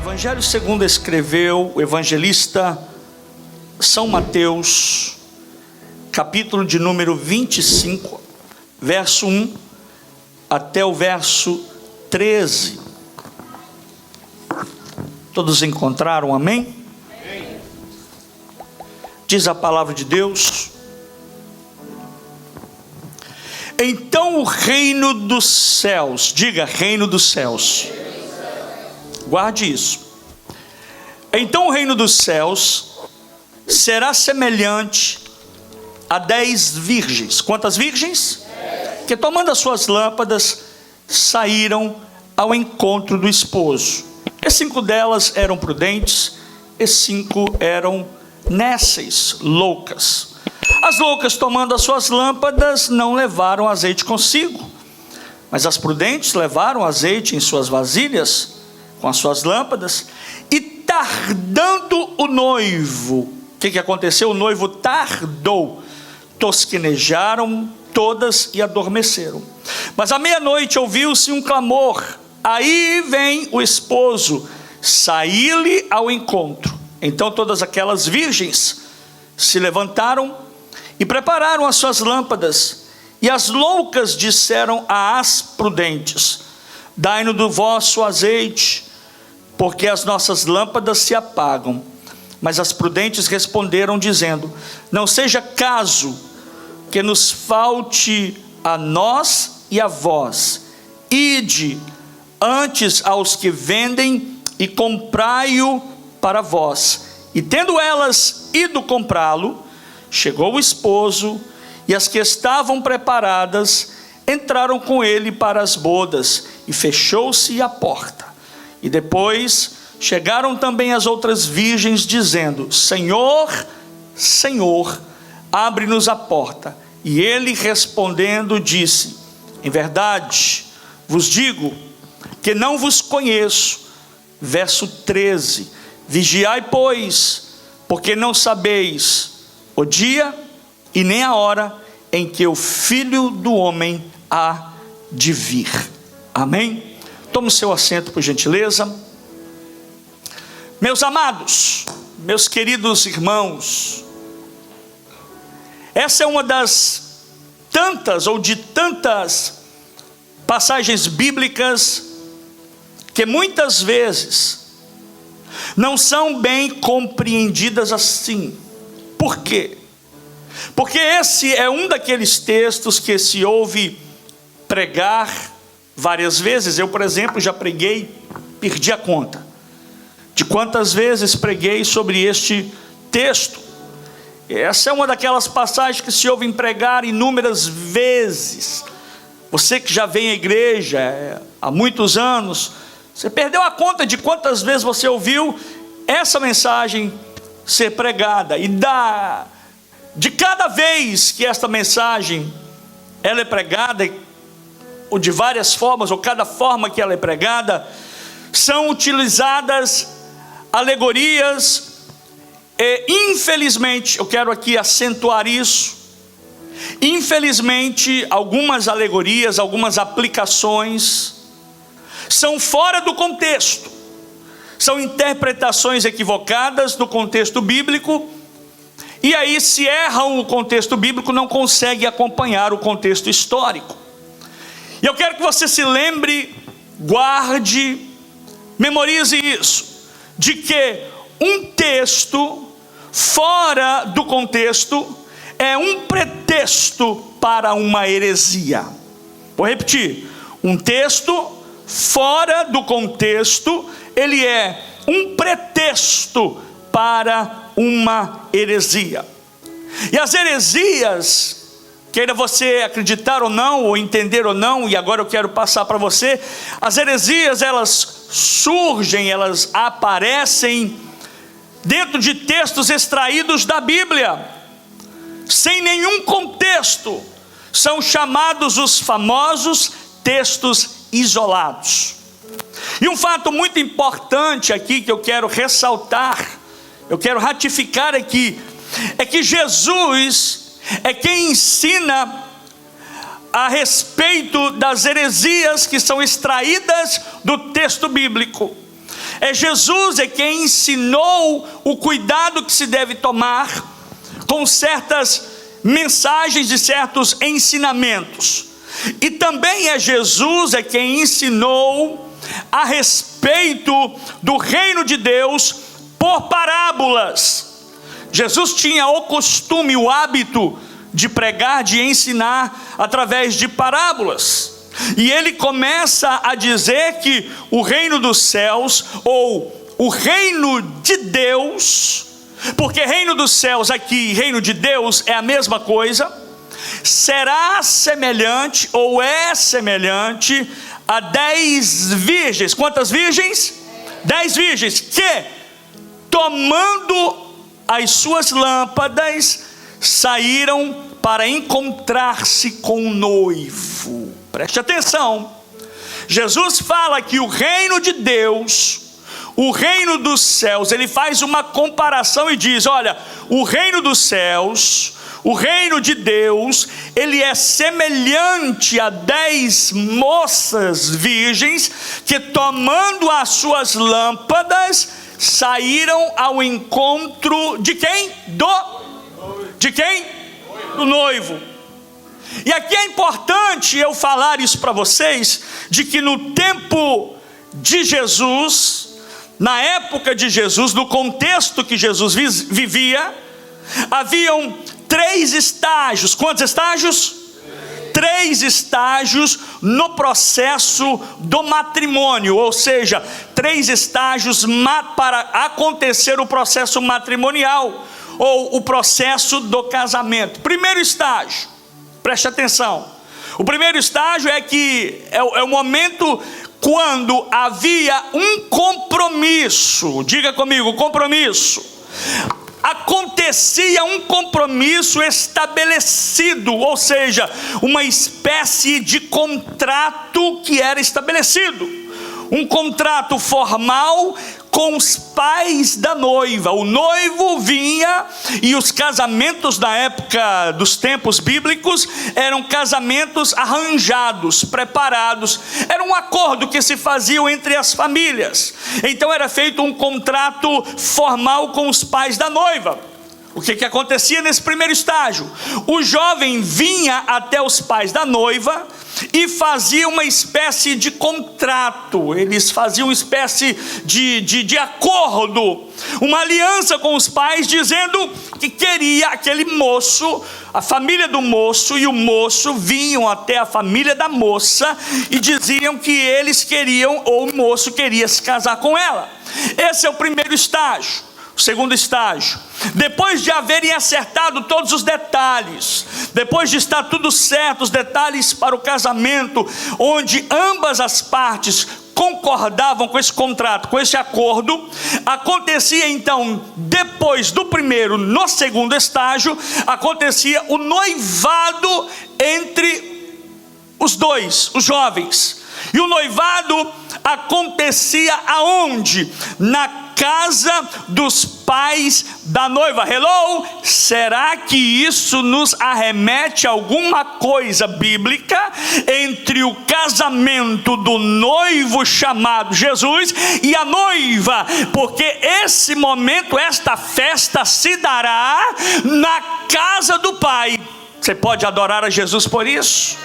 Evangelho segundo escreveu o evangelista São Mateus, capítulo de número 25, verso 1 até o verso 13. Todos encontraram, amém? Amém. Diz a palavra de Deus: então o reino dos céus, diga reino dos céus, guarde isso. Então o reino dos céus será semelhante a 10 virgens. Quantas virgens? 10. Que tomando as suas lâmpadas saíram ao encontro do esposo. E 5 delas eram prudentes, e 5 eram nécias, loucas. As loucas, tomando as suas lâmpadas, não levaram azeite consigo, mas as prudentes levaram azeite em suas vasilhas com as suas lâmpadas. E tardando o noivo, o que aconteceu? O noivo tardou, tosquenejaram todas e adormeceram. Mas à meia-noite ouviu-se um clamor: aí vem o esposo, saí-lhe ao encontro. Então todas aquelas virgens se levantaram e prepararam as suas lâmpadas. E as loucas disseram às prudentes: dai-nos do vosso azeite, porque as nossas lâmpadas se apagam. Mas as prudentes responderam dizendo: não seja caso que nos falte a nós e a vós. Ide antes aos que vendem e comprai-o para vós. E tendo elas ido comprá-lo, chegou o esposo, e as que estavam preparadas entraram com ele para as bodas, e fechou-se a porta. E depois chegaram também as outras virgens, dizendo: Senhor, Senhor, abre-nos a porta. E ele respondendo disse: em verdade vos digo que não vos conheço. Verso 13: vigiai, pois, porque não sabeis o dia e nem a hora em que o Filho do Homem há de vir. Amém? Tome o seu assento, por gentileza. Meus amados, meus queridos irmãos, essa é uma das tantas ou de tantas passagens bíblicas que muitas vezes não são bem compreendidas assim. Por quê? Porque esse é um daqueles textos que se ouve pregar várias vezes. Eu, por exemplo, já preguei, perdi a conta de quantas vezes preguei sobre este texto. Essa é uma daquelas passagens que se ouvem pregar inúmeras vezes. Você que já vem à igreja há muitos anos, você perdeu a conta de quantas vezes você ouviu essa mensagem ser pregada. E de cada vez que esta mensagem ela é pregada, ou de várias formas, ou cada forma que ela é pregada, são utilizadas alegorias. E infelizmente, eu quero aqui acentuar isso, infelizmente algumas alegorias, algumas aplicações são fora do contexto, são interpretações equivocadas do contexto bíblico, e aí se erram o contexto bíblico, não consegue acompanhar o contexto histórico. E eu quero que você se lembre, guarde, memorize isso, de que um texto fora do contexto é um pretexto para uma heresia. Vou repetir: um texto fora do contexto, ele é um pretexto para uma heresia. E as heresias, queira você acreditar ou não, ou entender ou não, e agora eu quero passar para você, as heresias, elas surgem, elas aparecem dentro de textos extraídos da Bíblia, sem nenhum contexto. São chamados os famosos textos isolados. E um fato muito importante aqui que eu quero ressaltar, eu quero ratificar aqui, é que Jesus é quem ensina a respeito das heresias que são extraídas do texto bíblico. Jesus é quem ensinou o cuidado que se deve tomar com certas mensagens e certos ensinamentos. E também Jesus é quem ensinou a respeito do reino de Deus por parábolas. Jesus tinha o costume, o hábito de pregar, de ensinar através de parábolas. E ele começa a dizer que o reino dos céus, ou o reino de Deus, porque reino dos céus aqui e reino de Deus é a mesma coisa, será semelhante ou é semelhante a 10 virgens. Quantas virgens? 10 virgens que, tomando as suas lâmpadas, saíram para encontrar-se com o noivo. Preste atenção, Jesus fala que o reino de Deus, o reino dos céus, ele faz uma comparação e diz: olha, o reino dos céus, o reino de Deus, ele é semelhante a 10 moças virgens que, tomando as suas lâmpadas, saíram ao encontro de quem? De quem? Do noivo. E aqui é importante eu falar isso para vocês, de que no tempo de Jesus, na época de Jesus, no contexto que Jesus vivia, haviam 3 estágios. Quantos estágios? 3 estágios no processo do matrimônio, ou seja, 3 estágios para acontecer o processo matrimonial, ou o processo do casamento. Primeiro estágio, preste atenção, o primeiro estágio é que é o momento quando havia um compromisso. Diga comigo, compromisso. Acontecia um compromisso estabelecido, ou seja, uma espécie de contrato que era estabelecido, um contrato formal com os pais da noiva. O noivo vinha, e os casamentos da época dos tempos bíblicos eram casamentos arranjados, preparados, era um acordo que se fazia entre as famílias. Então era feito um contrato formal com os pais da noiva. O que acontecia nesse primeiro estágio? O jovem vinha até os pais da noiva e fazia uma espécie de contrato. Eles faziam uma espécie de acordo, uma aliança com os pais, dizendo que queria aquele moço. A família do moço e o moço vinham até a família da moça e diziam que eles queriam, ou o moço queria se casar com ela. Esse é o primeiro estágio. O segundo estágio, depois de haverem acertado todos os detalhes, depois de estar tudo certo, os detalhes para o casamento, onde ambas as partes concordavam com esse contrato, com esse acordo, acontecia então, depois do primeiro, no segundo estágio, acontecia o noivado entre os dois, os jovens. E o noivado acontecia aonde? Na casa dos pais da noiva. Hello? Será que isso nos arremete a alguma coisa bíblica entre o casamento do noivo chamado Jesus e a noiva? Porque esse momento, esta festa se dará na casa do pai. Você pode adorar a Jesus por isso?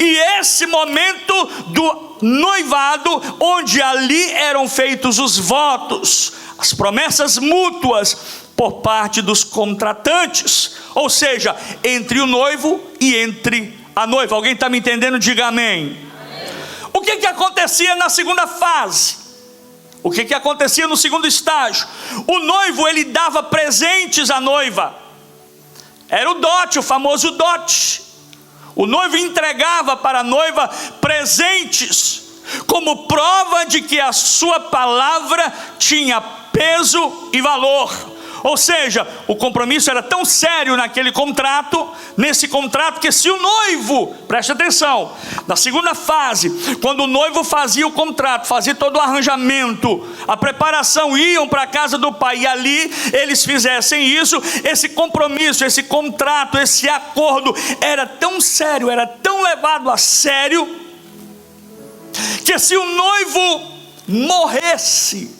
E esse momento do noivado, onde ali eram feitos os votos, as promessas mútuas por parte dos contratantes, ou seja, entre o noivo e entre a noiva. Alguém está me entendendo? Diga amém. O que acontecia na segunda fase? O que acontecia no segundo estágio? O noivo, ele dava presentes à noiva. Era o dote, o famoso dote. O noivo entregava para a noiva presentes, como prova de que a sua palavra tinha peso e valor. Ou seja, o compromisso era tão sério naquele contrato, nesse contrato, que se o noivo, preste atenção, na segunda fase, quando o noivo fazia o contrato, fazia todo o arranjamento, a preparação, iam para a casa do pai, e ali eles fizessem isso, esse compromisso, esse contrato, esse acordo, era tão sério, era tão levado a sério, que se o noivo morresse,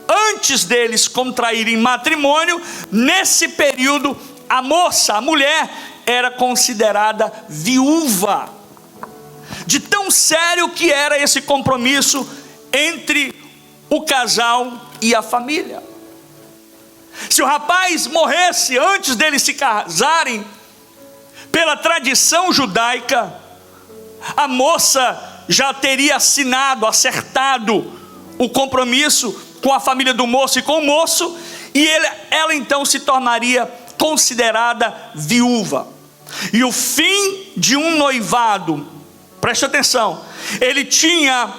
antes deles contraírem matrimônio, nesse período a moça, a mulher, era considerada viúva. De tão sério que era esse compromisso entre o casal e a família. Se o rapaz morresse antes deles se casarem, pela tradição judaica, a moça já teria assinado, acertado o compromisso com a família do moço e com o moço, e ela então se tornaria considerada viúva. E o fim de um noivado, preste atenção, ele tinha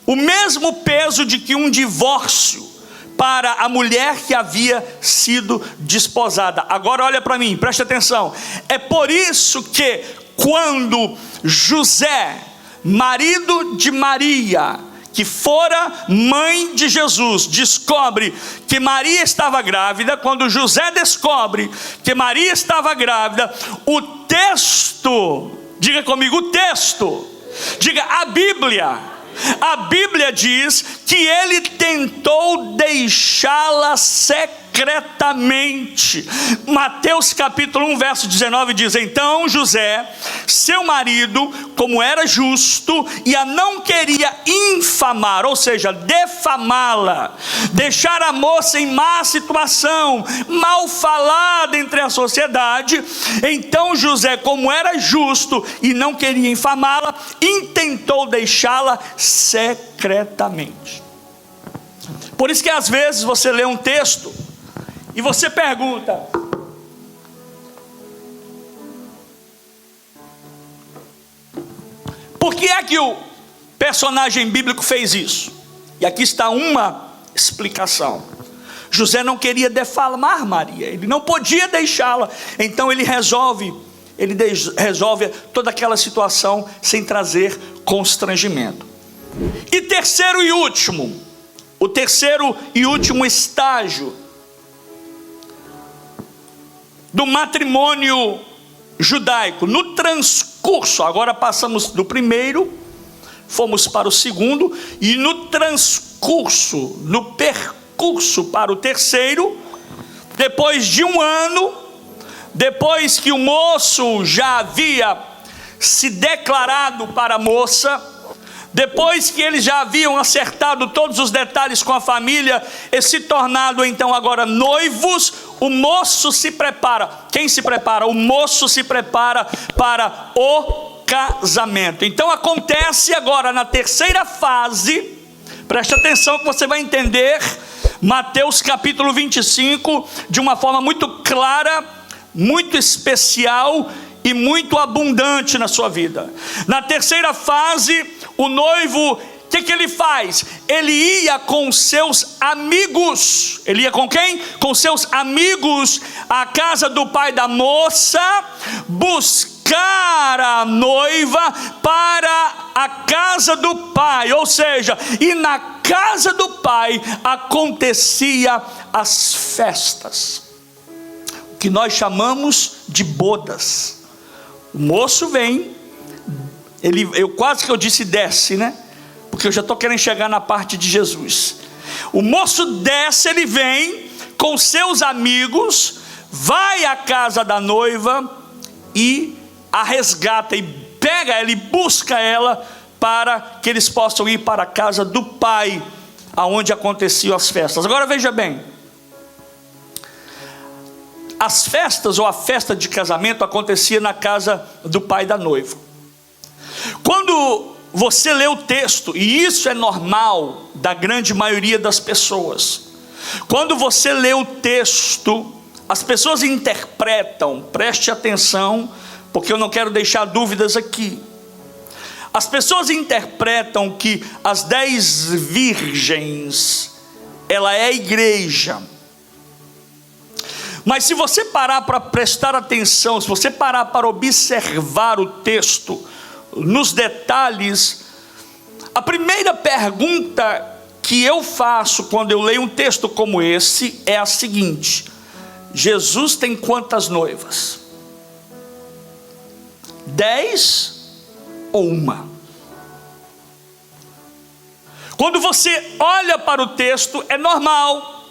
o mesmo peso de que um divórcio para a mulher que havia sido desposada. Agora olha para mim, preste atenção. É por isso que quando José, marido de Maria, que fora mãe de Jesus, descobre que Maria estava grávida, quando José descobre que Maria estava grávida, o texto, diga comigo, o texto, diga a Bíblia diz que ele tentou deixá-la secretamente. Mateus capítulo 1, verso 19 diz: então José, seu marido, como era justo e a não queria infamar, ou seja, defamá-la, deixar a moça em má situação, mal falada entre a sociedade, então José, como era justo e não queria infamá-la, intentou deixá-la secretamente. Por isso que às vezes você lê um texto e você pergunta: por que é que o personagem bíblico fez isso? E aqui está uma explicação. José não queria defamar Maria, ele não podia deixá-la, então ele resolve toda aquela situação sem trazer constrangimento. E terceiro e último, o terceiro e último estágio do matrimônio judaico, no transcurso, agora passamos do primeiro, fomos para o segundo, e no transcurso, no percurso para o terceiro, depois de um ano, depois que o moço já havia se declarado para a moça, depois que eles já haviam acertado todos os detalhes com a família e se tornado então agora noivos, o moço se prepara. Quem se prepara? O moço se prepara para o casamento. Então acontece agora na terceira fase, preste atenção que você vai entender Mateus capítulo 25 de uma forma muito clara, muito especial e muito abundante na sua vida. Na terceira fase, o noivo, o que ele faz? Ele ia com seus amigos. Ele ia com quem? Com seus amigos à casa do pai da moça, buscar a noiva para a casa do pai. Ou seja, e na casa do pai acontecia as festas, o que nós chamamos de bodas. O moço vem, quase que eu disse desce, né? Porque eu já estou querendo chegar na parte de Jesus. O moço desce, ele vem com seus amigos, vai à casa da noiva e a resgata, e pega ela e busca ela, para que eles possam ir para a casa do pai, aonde aconteciam as festas. Agora veja bem, as festas ou a festa de casamento acontecia na casa do pai da noiva. Quando você lê o texto, e isso é normal da grande maioria das pessoas, quando você lê o texto, as pessoas interpretam, preste atenção, porque eu não quero deixar dúvidas aqui. As pessoas interpretam que as 10 virgens, ela é a igreja. Mas se você parar para prestar atenção, se você parar para observar o texto, nos detalhes, a primeira pergunta que eu faço quando eu leio um texto como esse é a seguinte: Jesus tem quantas noivas? 10 ou uma? Quando você olha para o texto, é normal.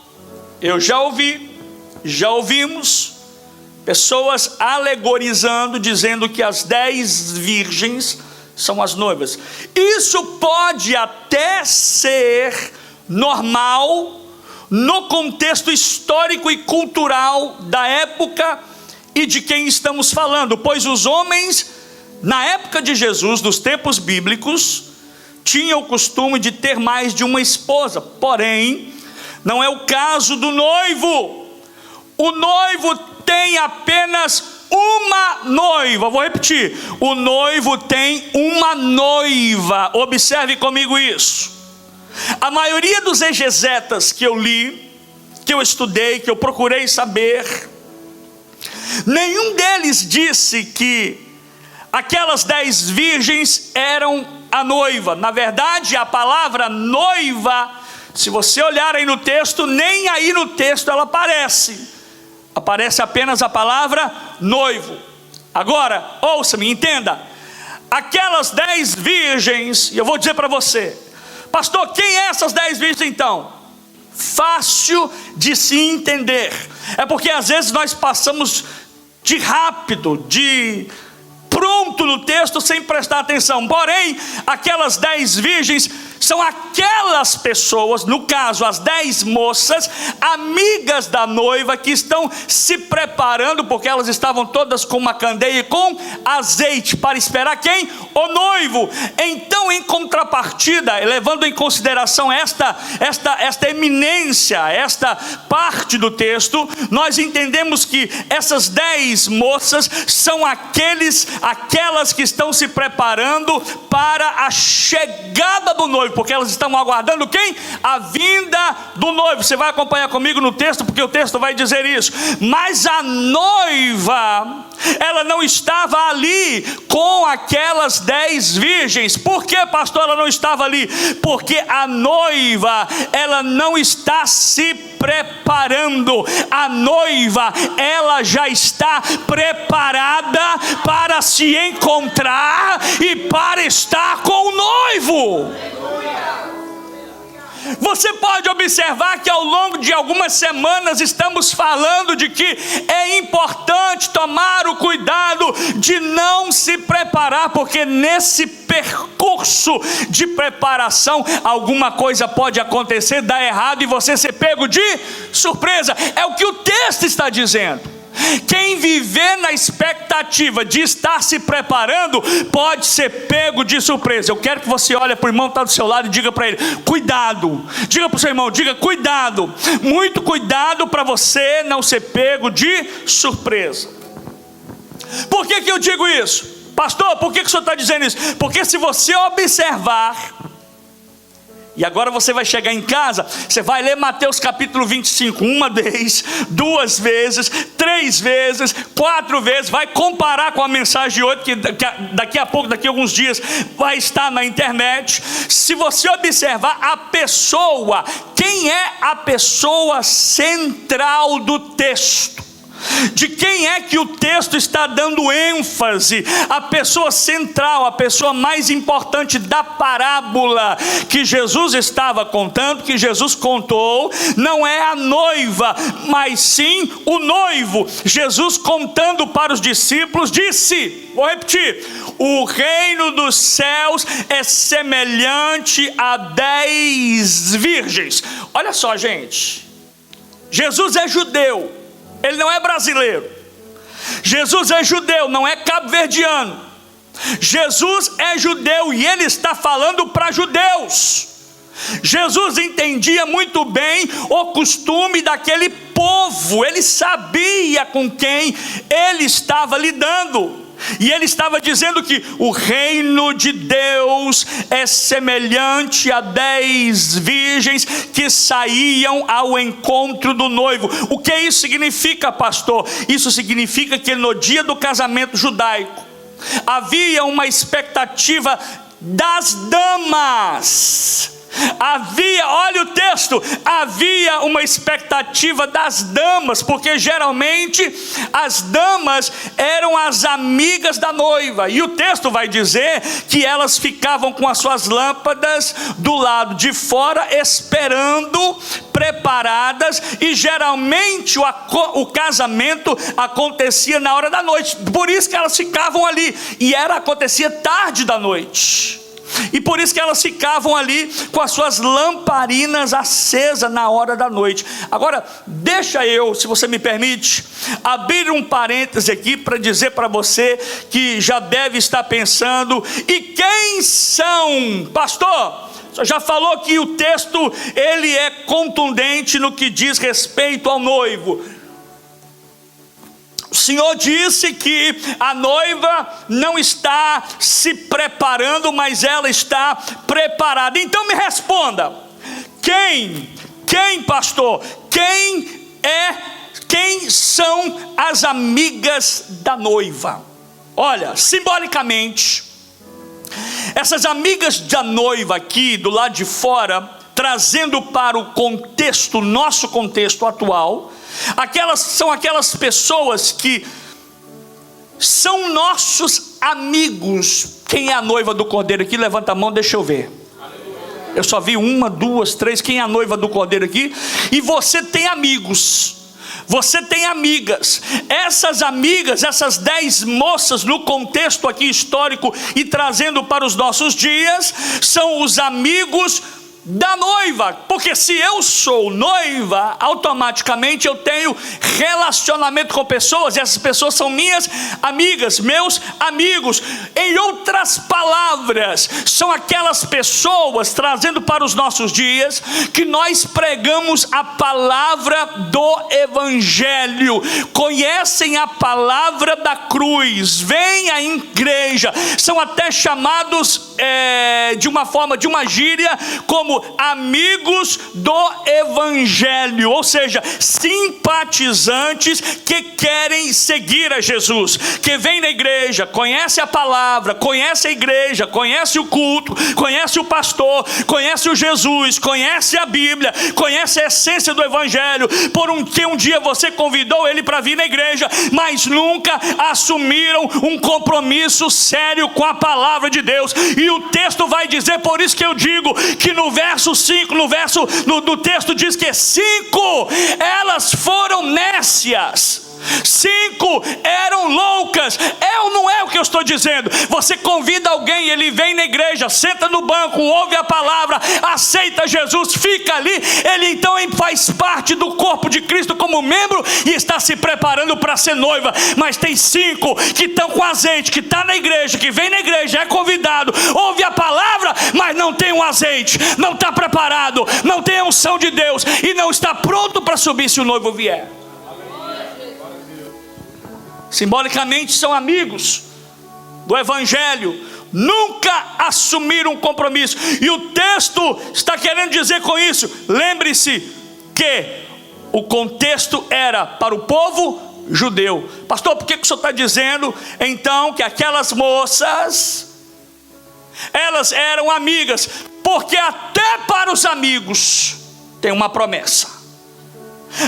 Eu já ouvimos pessoas alegorizando, dizendo que as 10 virgens são as noivas. Isso pode até ser normal no contexto histórico e cultural da época e de quem estamos falando, pois os homens, na época de Jesus, dos tempos bíblicos, tinham o costume de ter mais de uma esposa. Porém, não é o caso do noivo. O noivo tem apenas uma noiva. Vou repetir: o noivo tem uma noiva. Observe comigo isso. A maioria dos exegetas que eu li, que eu estudei, que eu procurei saber, nenhum deles disse que aquelas 10 virgens eram a noiva. Na verdade, a palavra noiva, se você olhar aí no texto, nem aí no texto ela aparece. Aparece apenas a palavra noivo. Agora, ouça-me, entenda. Aquelas 10 virgens, e eu vou dizer para você, pastor, quem é essas 10 virgens então? Fácil de se entender. É porque às vezes nós passamos de rápido, de pronto no texto, sem prestar atenção. Porém, aquelas 10 virgens são aquelas pessoas, no caso as 10 moças, amigas da noiva, que estão se preparando, porque elas estavam todas com uma candeia e com azeite, para esperar quem? O noivo. Então, em contrapartida, levando em consideração esta eminência, esta parte do texto, nós entendemos que essas 10 moças são aquelas que estão se preparando para a chegada do noivo, porque elas estão aguardando quem? A vinda do noivo. Você vai acompanhar comigo no texto, porque o texto vai dizer isso. Mas a noiva, ela não estava ali com aquelas 10 virgens. Por que, pastor, ela não estava ali? Porque a noiva, ela não está se preparando. A noiva, ela já está preparada para se encontrar e para estar com o noivo. Você pode observar que ao longo de algumas semanas estamos falando de que é importante tomar o cuidado de não se preparar, porque nesse percurso de preparação alguma coisa pode acontecer, dar errado e você ser pego de surpresa. É o que o texto está dizendo. Quem viver na expectativa de estar se preparando pode ser pego de surpresa. Eu quero que você olhe para o irmão que está do seu lado e diga para ele: cuidado. Diga para o seu irmão, diga: cuidado. Muito cuidado para você não ser pego de surpresa. Por que eu digo isso? Pastor, por que o senhor está dizendo isso? Porque se você observar, e agora você vai chegar em casa, você vai ler Mateus capítulo 25, uma vez, 2 vezes, 3 vezes, 4 vezes, vai comparar com a mensagem de hoje, que daqui a pouco, daqui a alguns dias, vai estar na internet. Se você observar a pessoa, quem é a pessoa central do texto? De quem é que o texto está dando ênfase? A pessoa central, a pessoa mais importante da parábola que Jesus estava contando, que Jesus contou, não é a noiva, mas sim o noivo. Jesus, contando para os discípulos, disse, vou repetir: o reino dos céus é semelhante a 10 virgens. Olha só, gente, Jesus é judeu, ele não é brasileiro. Jesus é judeu, não é cabo-verdiano. Jesus é judeu e ele está falando para judeus. Jesus entendia muito bem o costume daquele povo. Ele sabia com quem ele estava lidando. E ele estava dizendo que o reino de Deus é semelhante a 10 virgens que saíam ao encontro do noivo. O que isso significa, pastor? Isso significa que no dia do casamento judaico havia uma expectativa das damas olha o texto, havia uma expectativa das damas, porque geralmente as damas eram as amigas da noiva, e o texto vai dizer que elas ficavam com as suas lâmpadas do lado de fora, esperando, preparadas, e geralmente o casamento acontecia na hora da noite, por isso que elas ficavam ali, e acontecia tarde da noite. E por isso que elas ficavam ali com as suas lamparinas acesas na hora da noite. Agora, deixa eu, se você me permite, abrir um parêntese aqui para dizer para você que já deve estar pensando: e quem são? Pastor, você já falou que o texto ele é contundente no que diz respeito ao noivo. O Senhor disse que a noiva não está se preparando, mas ela está preparada. Então me responda: quem, pastor? Quem são as amigas da noiva? Olha, simbolicamente, essas amigas da noiva aqui do lado de fora, trazendo para o contexto, nosso contexto atual, são aquelas pessoas que são nossos amigos. Quem é a noiva do Cordeiro aqui? Levanta a mão, deixa eu ver. Eu só vi 1, 2, 3. Quem é a noiva do Cordeiro aqui? E você tem amigos, você tem amigas. Essas amigas, essas 10 moças no contexto aqui histórico e trazendo para os nossos dias, são os amigos da noiva, porque se eu sou noiva, automaticamente eu tenho relacionamento com pessoas, e essas pessoas são minhas amigas, meus amigos. Em outras palavras, são aquelas pessoas, trazendo para os nossos dias, que nós pregamos a palavra do Evangelho, conhecem a palavra da cruz, vêm à igreja, são até chamados de uma gíria, como amigos do Evangelho, ou seja, simpatizantes que querem seguir a Jesus, que vem na igreja, conhece a palavra, conhece a igreja, conhece o culto, conhece o pastor, conhece o Jesus, conhece a Bíblia, conhece a essência do Evangelho, que um dia você convidou ele para vir na igreja, mas nunca assumiram um compromisso sério com a palavra de Deus. E o texto vai dizer, por isso que eu digo que no verso 5, no texto diz que 5 elas foram nécias, 5 eram loucas. É ou não é o que eu estou dizendo? Você convida alguém, ele vem na igreja, senta no banco, ouve a palavra, aceita Jesus, fica ali, ele então faz parte do corpo de Cristo como membro e está se preparando para ser noiva. Mas tem 5 que estão com azeite, que está na igreja, que vem na igreja, é convidado, ouve a palavra, mas não tem um azeite, não está preparado, não tem a unção de Deus e não está pronto para subir se o noivo vier. Simbolicamente são amigos do Evangelho, nunca assumiram um compromisso. E o texto está querendo dizer com isso, lembre-se que o contexto era para o povo judeu. Pastor, por que o senhor está dizendo então que aquelas moças, elas eram amigas? Porque até para os amigos tem uma promessa.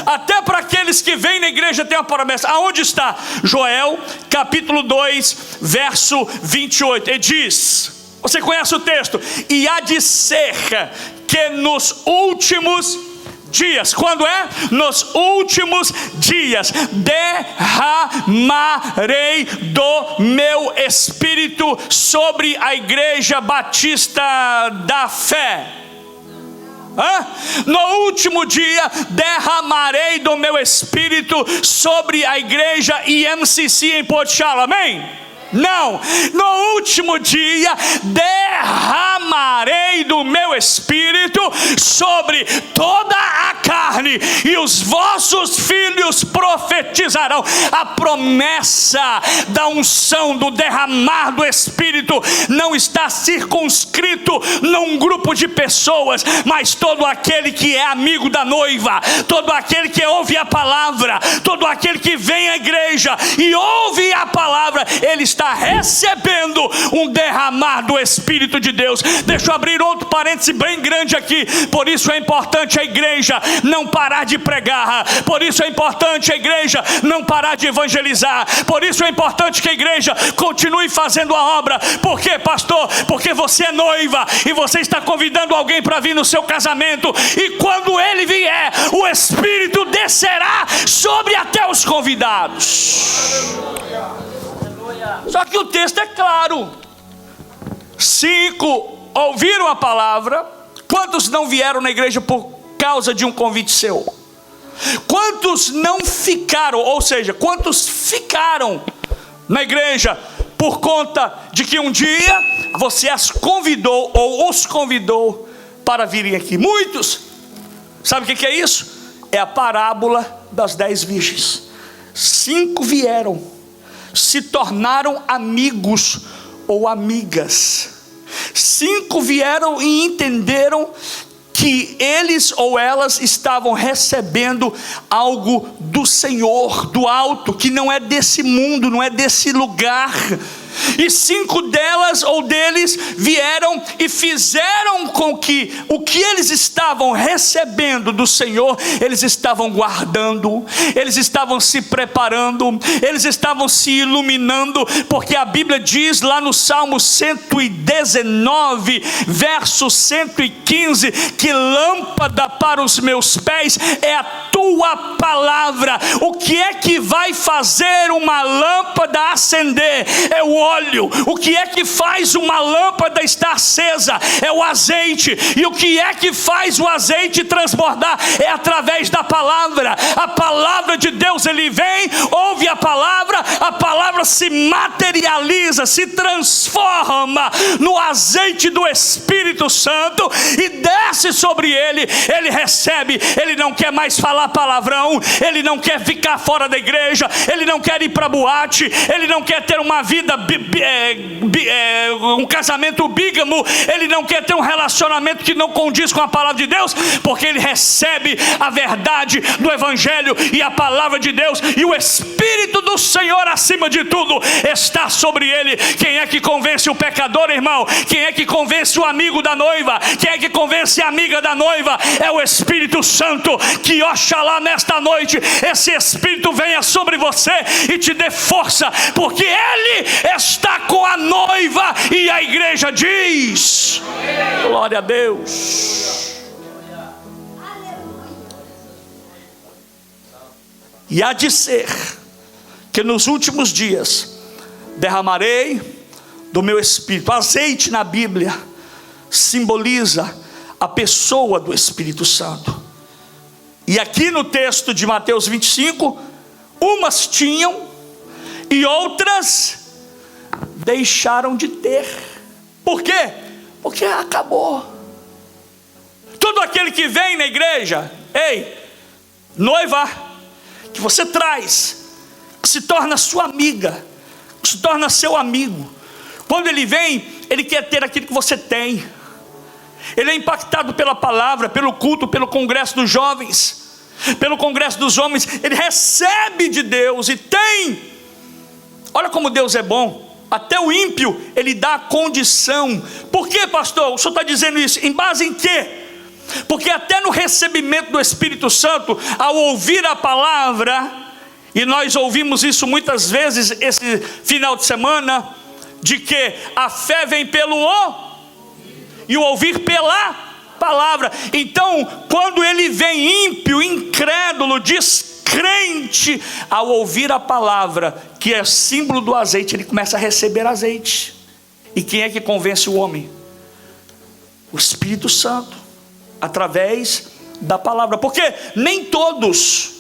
Até para aqueles que vêm na igreja tem uma promessa. Aonde está? Joel capítulo 2 verso 28. Ele diz, você conhece o texto? E há de ser que nos últimos dias, quando é? Nos últimos dias, derramarei do meu espírito sobre a igreja batista da fé. No último dia derramarei do meu espírito sobre a igreja IMCC em Porto Charles, amém? Não, no último dia derramarei do meu espírito sobre toda a carne, e os vossos filhos profetizarão. A promessa da unção, do derramar do espírito, não está circunscrito num grupo de pessoas, mas todo aquele que é amigo da noiva, todo aquele que ouve a palavra, todo aquele que vem à igreja, igreja e ouve a palavra, ele está recebendo um derramar do Espírito de Deus. Deixa eu abrir outro parêntese bem grande aqui. Por isso é importante a igreja não parar de pregar, por isso é importante a igreja não parar de evangelizar, por isso é importante que a igreja continue fazendo a obra. Por quê, pastor? Porque você é noiva e você está convidando alguém para vir no seu casamento, e quando ele vier, o Espírito descerá sobre até os convidados. Só que o texto é claro: 5 ouviram a palavra. Quantos não vieram na igreja por causa de um convite seu? Quantos não ficaram, ou seja, quantos ficaram na igreja por conta de que um dia você as convidou ou os convidou para virem aqui? Muitos. Sabe o que é isso? É a parábola das 10 virgens. 5 vieram, se tornaram amigos ou amigas. 5 vieram e entenderam que eles ou elas estavam recebendo algo do Senhor, do alto, que não é desse mundo, não é desse lugar. E 5 delas ou deles vieram e fizeram com que o que eles estavam recebendo do Senhor, eles estavam guardando, eles estavam se preparando, eles estavam se iluminando, porque a Bíblia diz lá no Salmo 119, verso 115, que lâmpada para os meus pés é a tua palavra. O que é que vai fazer uma lâmpada acender? É o óleo. O que é que faz uma lâmpada estar acesa? É o azeite. E o que é que faz o azeite transbordar? É através da palavra. A palavra de Deus, ele vem, ouve a palavra se materializa, se transforma no azeite do Espírito Santo e desce sobre ele. Ele recebe, ele não quer mais falar palavrão, ele não quer ficar fora da igreja, ele não quer ir para boate, ele não quer ter uma vida um casamento bígamo, ele não quer ter um relacionamento que não condiz com a palavra de Deus, porque ele recebe a verdade do Evangelho e a palavra de Deus, e o Espírito do Senhor acima de tudo está sobre ele. Quem é que convence o pecador, irmão? Quem é que convence o amigo da noiva? Quem é que convence a amiga da noiva? É o Espírito Santo. Que oxalá nesta noite esse Espírito venha sobre você e te dê força, porque ele está com a noiva, e a igreja diz: glória a Deus. E há de ser que nos últimos dias derramarei do meu Espírito. Azeite na Bíblia simboliza a pessoa do Espírito Santo. E aqui no texto de Mateus 25, umas tinham e outras deixaram de ter. Por quê? Porque acabou. Todo aquele que vem na igreja, ei, noiva, que você traz, que se torna sua amiga, que se torna seu amigo, quando ele vem, ele quer ter aquilo que você tem. Ele é impactado pela palavra, pelo culto, pelo congresso dos jovens, pelo congresso dos homens. Ele recebe de Deus e tem. Olha como Deus é bom. Até o ímpio ele dá a condição. Por que, pastor? O senhor está dizendo isso em base em quê? Porque até no recebimento do Espírito Santo, ao ouvir a palavra, e nós ouvimos isso muitas vezes esse final de semana, de que a fé vem pelo e o ouvir pela palavra. Então, quando ele vem ímpio, incrédulo, descrente, ao ouvir a palavra, que é símbolo do azeite, ele começa a receber azeite. E quem é que convence o homem? O Espírito Santo, através da palavra. Porque nem todos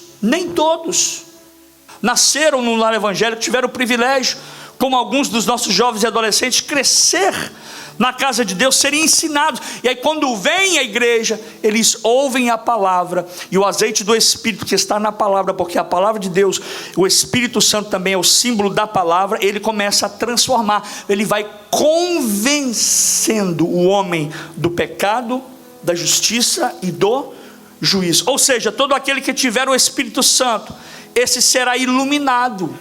nasceram no lar evangélico, tiveram o privilégio, como alguns dos nossos jovens e adolescentes, crescer na casa de Deus, serem ensinados. E aí quando vem a igreja, eles ouvem a palavra, e o azeite do Espírito que está na palavra, porque a palavra de Deus, o Espírito Santo também é o símbolo da palavra, ele começa a transformar, ele vai convencendo o homem do pecado, da justiça e do juízo. Ou seja, todo aquele que tiver o Espírito Santo, esse será iluminado.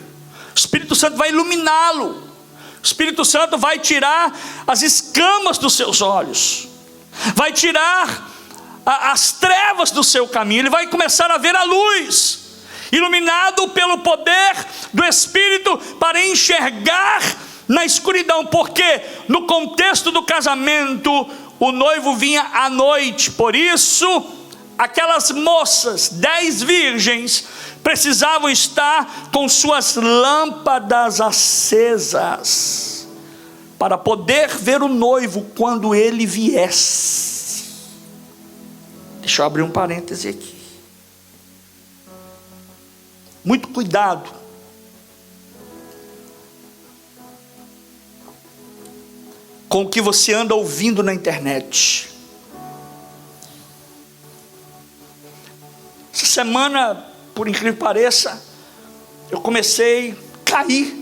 O Espírito Santo vai iluminá-lo. O Espírito Santo vai tirar as escamas dos seus olhos, vai tirar as trevas do seu caminho. Ele vai começar a ver a luz, iluminado pelo poder do Espírito, para enxergar na escuridão. Porque no contexto do casamento, o noivo vinha à noite. Por isso, aquelas moças, 10 virgens, precisavam estar com suas lâmpadas acesas, para poder ver o noivo quando ele viesse. Deixa eu abrir um parêntese aqui. Muito cuidado com o que você anda ouvindo na internet. Essa semana, por incrível que pareça, eu comecei a cair,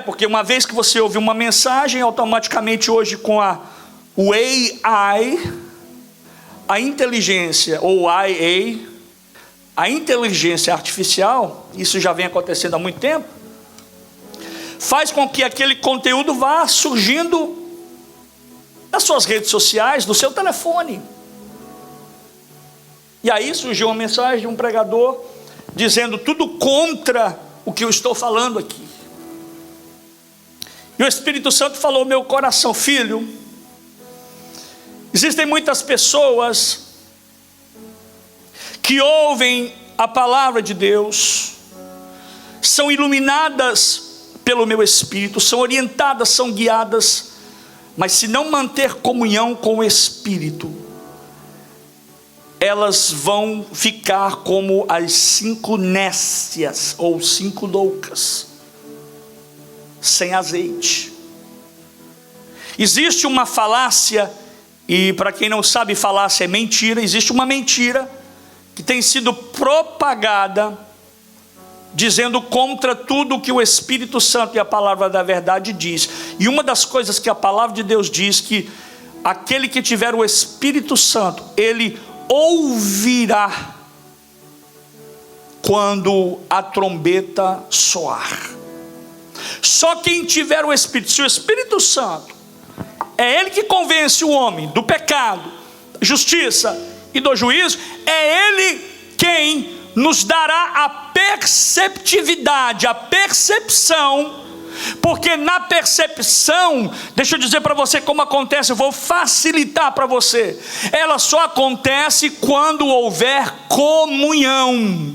porque uma vez que você ouve uma mensagem, automaticamente hoje com o AI, a inteligência, ou IA, a inteligência artificial, isso já vem acontecendo há muito tempo, faz com que aquele conteúdo vá surgindo nas suas redes sociais, no seu telefone. E aí surgiu uma mensagem de um pregador dizendo tudo contra o que eu estou falando aqui. E o Espírito Santo falou ao meu coração: filho, existem muitas pessoas que ouvem a palavra de Deus, são iluminadas pelo meu Espírito, são orientadas, são guiadas, mas se não manter comunhão com o Espírito, elas vão ficar como as 5 nécias, ou 5 loucas, sem azeite. Existe uma falácia, e para quem não sabe, falácia é mentira. Existe uma mentira que tem sido propagada, dizendo contra tudo o que o Espírito Santo e a palavra da verdade diz. E uma das coisas que a palavra de Deus diz, que aquele que tiver o Espírito Santo, ele ouvirá quando a trombeta soar. Só quem tiver o Espírito, se o Espírito Santo é ele que convence o homem do pecado, da justiça e do juízo, é ele quem nos dará a perceptividade, a percepção. Porque na percepção, deixa eu dizer para você como acontece, eu vou facilitar para você. Ela só acontece quando houver comunhão.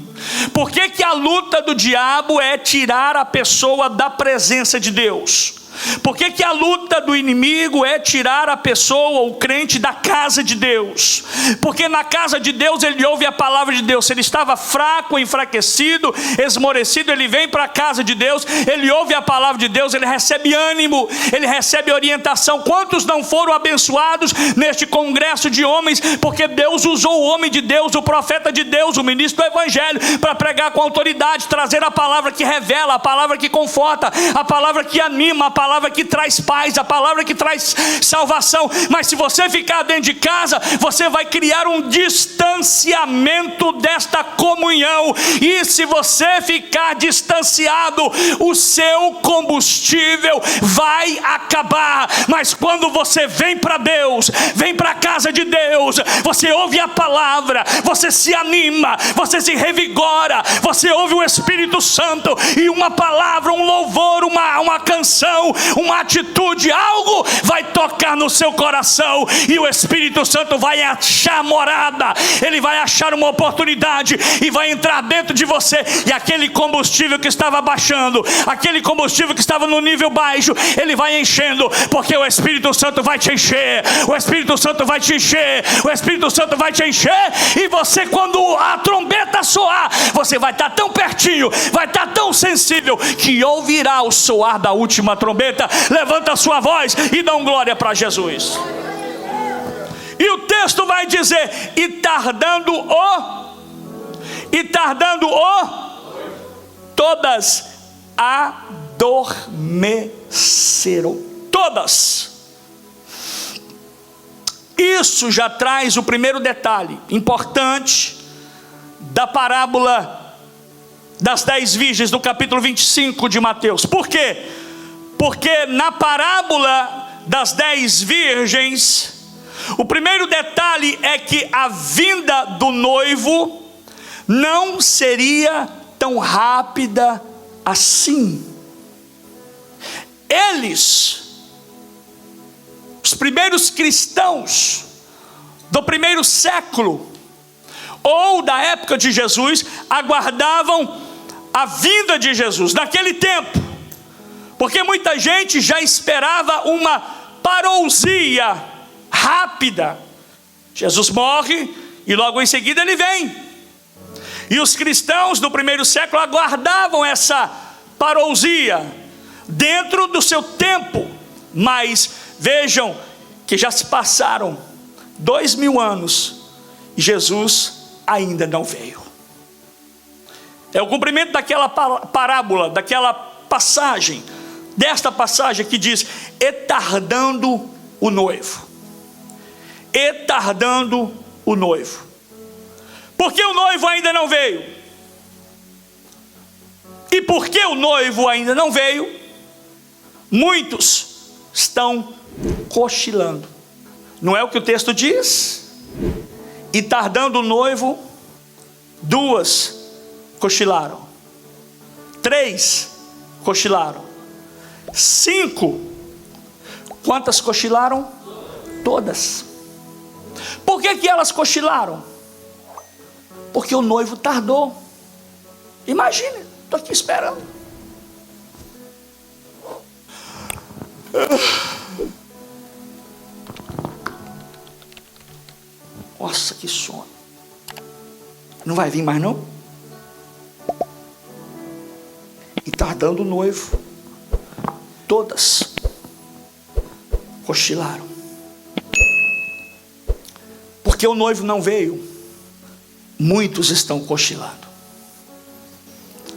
Por que a luta do diabo é tirar a pessoa da presença de Deus? Por que a luta do inimigo é tirar a pessoa, o crente, da casa de Deus? Porque na casa de Deus ele ouve a palavra de Deus. Se ele estava fraco, enfraquecido, esmorecido, ele vem para a casa de Deus, ele ouve a palavra de Deus, ele recebe ânimo, ele recebe orientação. Quantos não foram abençoados neste congresso de homens, porque Deus usou o homem de Deus, o profeta de Deus, o ministro do evangelho, para pregar com autoridade, trazer a palavra que revela, a palavra que conforta, a palavra que anima, a palavra que traz paz, a palavra que traz salvação. Mas se você ficar dentro de casa, você vai criar um distanciamento desta comunhão, e se você ficar distanciado, o seu combustível vai acabar. Mas quando você vem para Deus, vem para a casa de Deus, você ouve a palavra, você se anima, você se revigora, você ouve o Espírito Santo, e uma palavra, um louvor, uma canção, uma atitude, algo vai tocar no seu coração, e o Espírito Santo vai achar morada, ele vai achar uma oportunidade e vai entrar dentro de você, e aquele combustível que estava baixando, aquele combustível que estava no nível baixo, ele vai enchendo, porque o Espírito Santo vai te encher, o Espírito Santo vai te encher, o Espírito Santo vai te encher, e você, quando a trombeta soar, você vai estar tão pertinho, vai estar tão sensível, que ouvirá o soar da última trombeta. Levanta a sua voz e dá glória para Jesus. E o texto vai dizer: e tardando todas adormeceram. Todas. Isso já traz o primeiro detalhe importante da parábola das 10 virgens do capítulo 25 de Mateus. Por quê? Porque na parábola das 10 virgens, o primeiro detalhe é que a vinda do noivo não seria tão rápida assim. Eles, os primeiros cristãos do primeiro século, ou da época de Jesus, aguardavam a vinda de Jesus, naquele tempo, porque muita gente já esperava uma parousia rápida. Jesus morre e logo em seguida ele vem, e os cristãos do primeiro século aguardavam essa parousia dentro do seu tempo. Mas vejam que já se passaram 2000 anos e Jesus ainda não veio. É o cumprimento daquela parábola, daquela passagem, desta passagem que diz: e tardando o noivo. E tardando o noivo. Por que o noivo ainda não veio? E por que o noivo ainda não veio? Muitos estão cochilando. Não é o que o texto diz? E tardando o noivo, 2 cochilaram, 3 cochilaram, 5, quantas cochilaram? Todas. Por que elas cochilaram? Porque o noivo tardou. Imagine, estou aqui esperando. Nossa, que sono. Não vai vir mais não? E tardando o noivo, todas cochilaram. Porque o noivo não veio, muitos estão cochilando.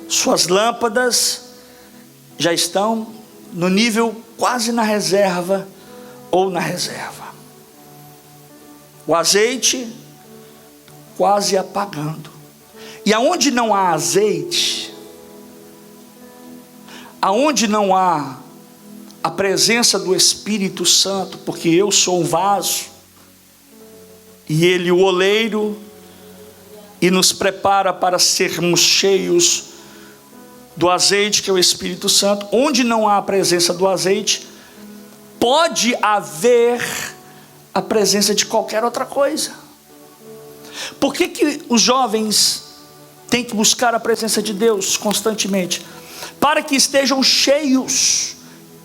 Suas lâmpadas já estão no nível quase na reserva ou na reserva. O azeite quase apagando. E aonde não há azeite, aonde não há a presença do Espírito Santo, porque eu sou um vaso e Ele o oleiro, e nos prepara para sermos cheios do azeite que é o Espírito Santo. Onde não há a presença do azeite, pode haver a presença de qualquer outra coisa. Por que os jovens têm que buscar a presença de Deus constantemente? Para que estejam cheios.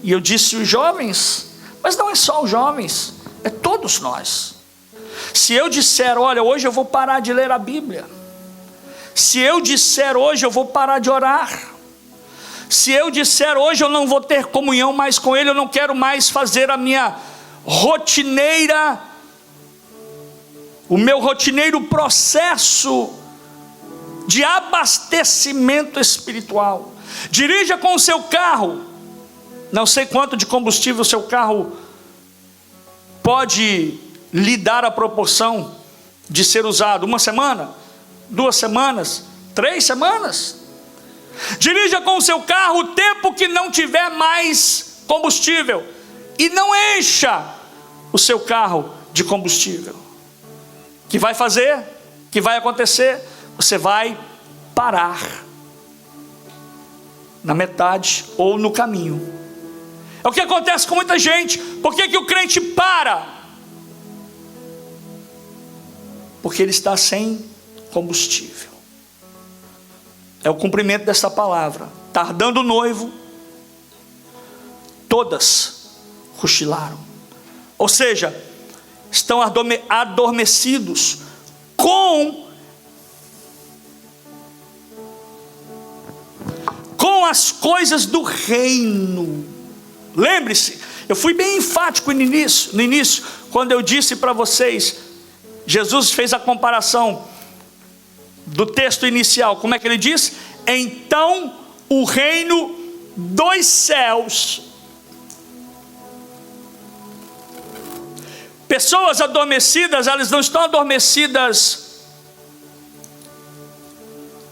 E eu disse os jovens, mas não é só os jovens, é todos nós. Se eu disser, olha, hoje eu vou parar de ler a Bíblia, se eu disser hoje eu vou parar de orar, se eu disser hoje eu não vou ter comunhão mais com Ele, eu não quero mais fazer a minha rotineira, o meu rotineiro processo de abastecimento espiritual. Dirija com o seu carro, não sei quanto de combustível o seu carro pode lhe dar a proporção de ser usado, 1 semana, 2 semanas, 3 semanas. Dirija com o seu carro o tempo que não tiver mais combustível, e não encha o seu carro de combustível. O que vai fazer? O que vai acontecer? Você vai parar na metade ou no caminho. É o que acontece com muita gente. Por que o crente para? Porque ele está sem combustível. É o cumprimento dessa palavra. Tardando o noivo, todas cochilaram. Ou seja, estão adormecidos com as coisas do reino. Lembre-se, eu fui bem enfático no início, quando eu disse para vocês, Jesus fez a comparação do texto inicial. Como é que ele diz? Então o reino dos céus. Pessoas adormecidas, elas não estão adormecidas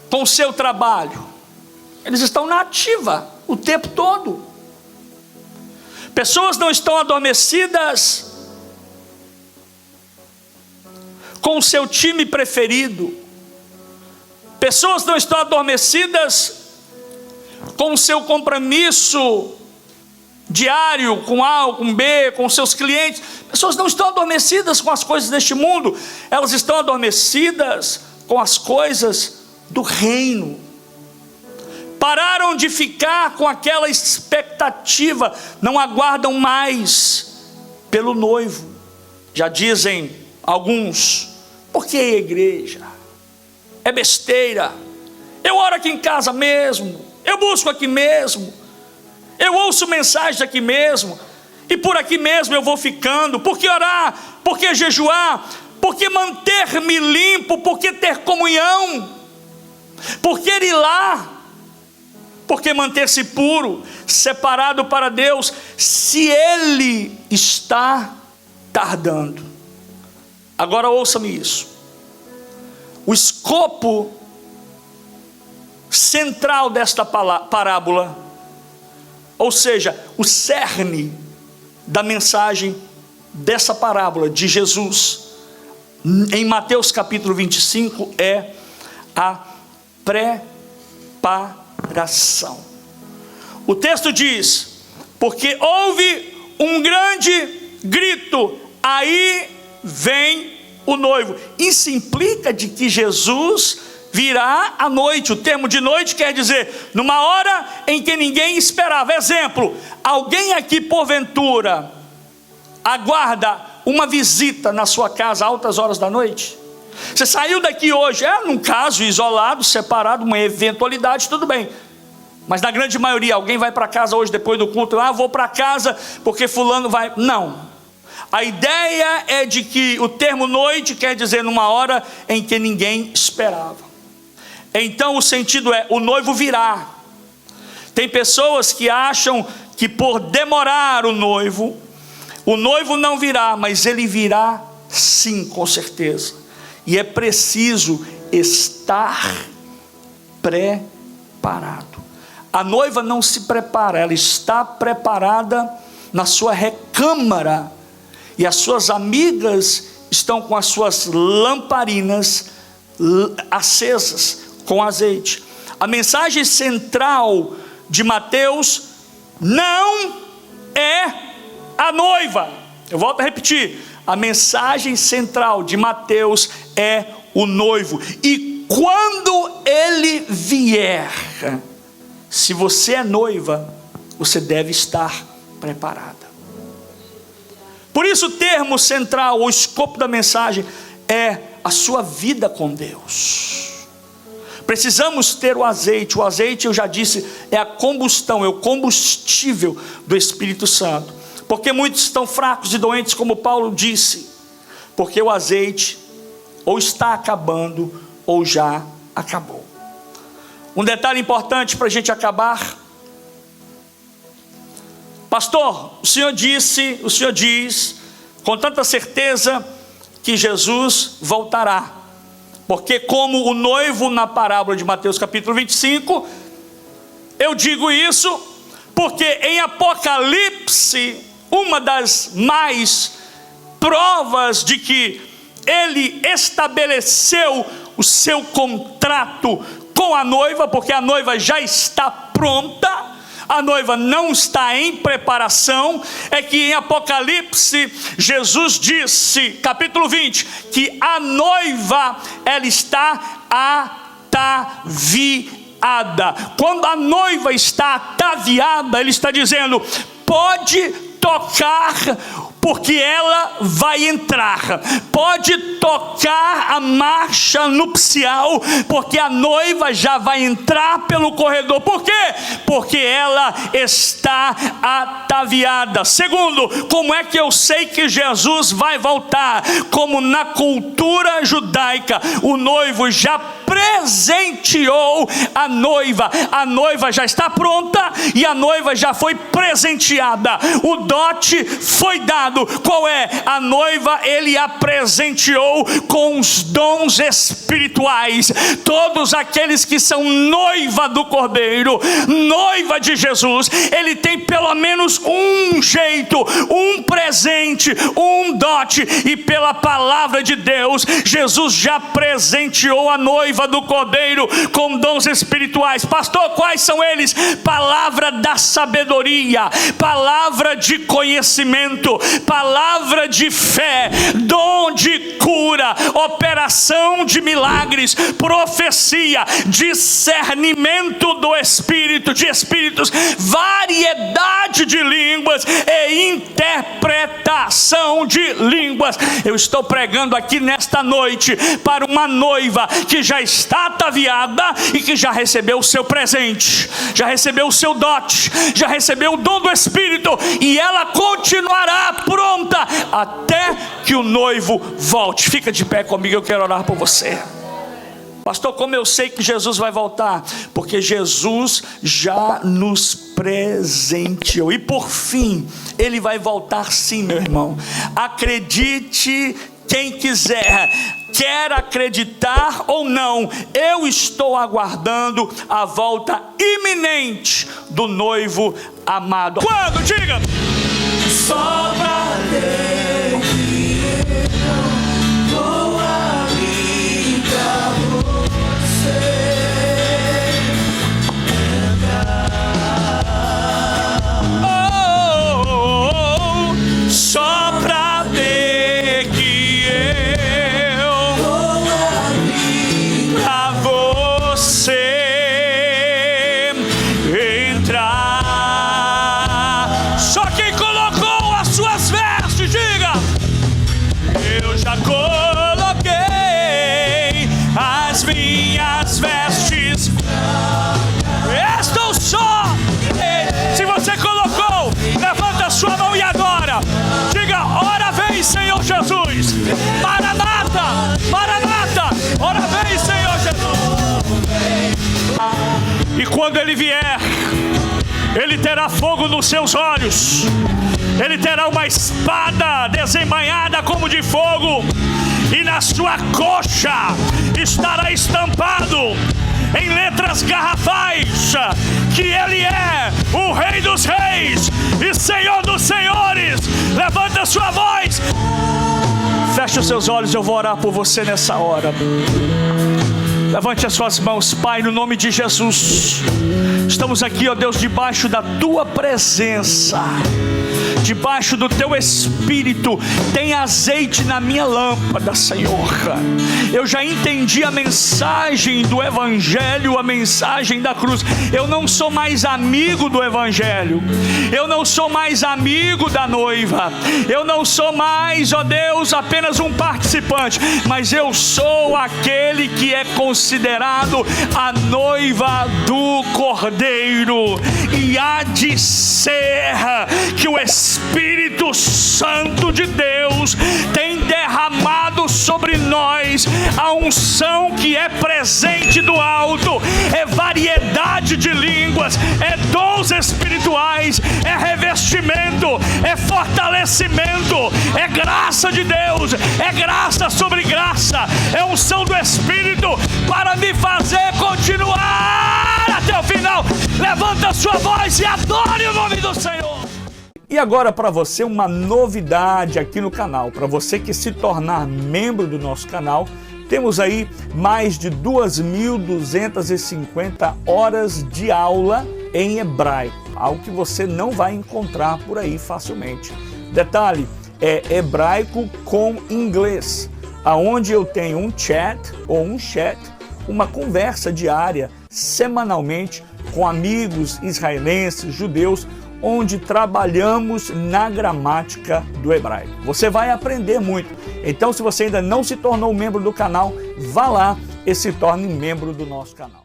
com o seu trabalho. Eles estão na ativa o tempo todo. Pessoas não estão adormecidas com o seu time preferido. Pessoas não estão adormecidas com o seu compromisso diário com A ou com B, com seus clientes. Pessoas não estão adormecidas com as coisas deste mundo. Elas estão adormecidas com as coisas do reino. Pararam de ficar com aquela expectativa, não aguardam mais pelo noivo. Já dizem alguns: por que a igreja? É besteira. Eu oro aqui em casa mesmo, eu busco aqui mesmo, eu ouço mensagens aqui mesmo, e por aqui mesmo eu vou ficando. Por que orar? Por que jejuar? Por que manter-me limpo? Por que ter comunhão? Por que ir lá? Por que manter-se puro, separado para Deus, se Ele está tardando? Agora ouça-me isso. O escopo central desta parábola, ou seja, o cerne da mensagem dessa parábola de Jesus, em Mateus capítulo 25, é a preparação. O texto diz: porque houve um grande grito, aí vem o noivo. Isso implica de que Jesus virá à noite. O termo de noite quer dizer numa hora em que ninguém esperava. Exemplo: alguém aqui porventura aguarda uma visita na sua casa a altas horas da noite? Você saiu daqui hoje, num caso isolado, separado, uma eventualidade, tudo bem. Mas na grande maioria, alguém vai para casa hoje depois do culto: vou para casa porque fulano vai. Não. A ideia é de que o termo noite quer dizer numa hora em que ninguém esperava. Então o sentido é: o noivo virá. Tem pessoas que acham que por demorar o noivo não virá, mas ele virá sim, com certeza. E é preciso estar preparado. A noiva não se prepara, ela está preparada na sua recâmara, e as suas amigas estão com as suas lamparinas acesas com azeite. A mensagem central de Mateus não é a noiva. Eu volto a repetir: a mensagem central de Mateus é o noivo. E quando ele vier, se você é noiva, você deve estar preparada. Por isso o termo central, o escopo da mensagem é a sua vida com Deus. Precisamos ter o azeite. O azeite, eu já disse, é a combustão, é o combustível do Espírito Santo. Porque muitos estão fracos e doentes, como Paulo disse, porque o azeite ou está acabando ou já acabou. Um detalhe importante para a gente acabar: pastor, o senhor diz com tanta certeza que Jesus voltará, porque como o noivo na parábola de Mateus capítulo 25, eu digo isso porque em Apocalipse, uma das mais provas de que ele estabeleceu o seu contrato com a noiva, porque a noiva já está pronta, a noiva não está em preparação, é que em Apocalipse, Jesus disse, capítulo 20, que a noiva, ela está ataviada. Quando a noiva está ataviada, ele está dizendo: pode tocar, porque ela vai entrar. Pode tocar a marcha nupcial, porque a noiva já vai entrar pelo corredor. Por quê? Porque ela está ataviada. Segundo, como é que eu sei que Jesus vai voltar? Como na cultura judaica, o noivo já presenteou a noiva. A noiva já está pronta e a noiva já foi presenteada. O dote foi dado. Qual é? A noiva ele a presenteou com os dons espirituais. Todos aqueles que são noiva do Cordeiro, noiva de Jesus, ele tem pelo menos um jeito, um presente, um dote, e pela palavra de Deus, Jesus já presenteou a noiva do Cordeiro com dons espirituais. Pastor, quais são eles? Palavra da sabedoria, palavra de conhecimento, palavra de fé, dom de cura, operação de milagres, profecia, discernimento do Espírito, de espíritos, variedade de línguas e interpretação de línguas. Eu estou pregando aqui nesta noite para uma noiva que já está ataviada e que já recebeu o seu presente, já recebeu o seu dote, já recebeu o dom do Espírito, e ela continuará pronta até que o noivo volte. Fica de pé comigo, eu quero orar por você. Pastor, como eu sei que Jesus vai voltar? Porque Jesus já nos presenteou. E por fim, Ele vai voltar sim, meu irmão. Acredite quem quiser, quer acreditar ou não, eu estou aguardando a volta iminente do noivo amado. Quando? Diga! Só pra ter que eu vou abrir pra você entrar. Oh, só pra ter que eu vou abrir pra você entrar. Só quem colocou as suas vestes, diga: eu já coloquei as minhas vestes. Estou só. Se você colocou, levanta a sua mão e agora diga: ora vem, Senhor Jesus. Maranata, Maranata, ora vem, Senhor Jesus. E quando Ele vier, Ele terá fogo nos seus olhos, Ele terá uma espada desembainhada como de fogo, e na sua coxa estará estampado em letras garrafais que Ele é o Rei dos Reis e Senhor dos Senhores. Levanta a sua voz, feche os seus olhos, eu vou orar por você nessa hora. Levante as suas mãos. Pai, no nome de Jesus, estamos aqui, ó Deus, debaixo da Tua presença, debaixo do Teu Espírito. Tem azeite na minha lâmpada, Senhor. Eu já entendi a mensagem do Evangelho, a mensagem da cruz. Eu não sou mais amigo do Evangelho, eu não sou mais amigo da noiva, eu não sou mais, ó Deus, apenas um participante, mas eu sou aquele que é considerado a noiva do Cordeiro. E há de ser que o Espírito Santo de Deus tem derramado sobre nós a unção que é presente do alto, é variedade de línguas, é dons espirituais, é revestimento, é fortalecimento, é graça de Deus, é graça sobre graça, é unção do Espírito para me fazer continuar até o final. Levanta a sua voz e adore o nome do Senhor. E agora, para você, uma novidade aqui no canal. Para você que se tornar membro do nosso canal, temos aí mais de 2.250 horas de aula em hebraico, algo que você não vai encontrar por aí facilmente. Detalhe, é hebraico com inglês, aonde eu tenho um chat, uma conversa diária, semanalmente, com amigos israelenses, judeus, onde trabalhamos na gramática do hebraico. Você vai aprender muito. Então, se você ainda não se tornou membro do canal, vá lá e se torne membro do nosso canal.